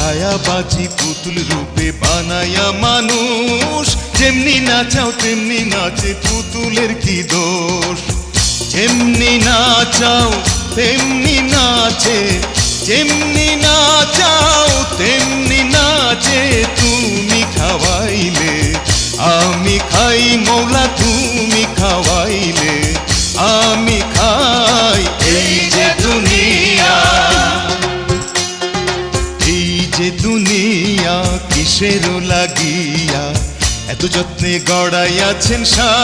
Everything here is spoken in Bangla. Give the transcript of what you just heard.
ছায়াবাজি পুতুল রূপে বানায়া মানুষ, যেমনি নাচাও তেমনি নাচে, পুতুলের কি দোষ। যেমনি নাচাও তেমনি নাচে, যেমনি নাচাও তেমনি নাচে। তুমি খাওয়াইলে আমি খাই মৌলা, তুমি খাওয়াইলে আমি খাই। এই যে দুনিয়া, এই যে দুনিয়া কিসের লাগিয়া এত যত্নে গড়াইয়াছেন সাজ।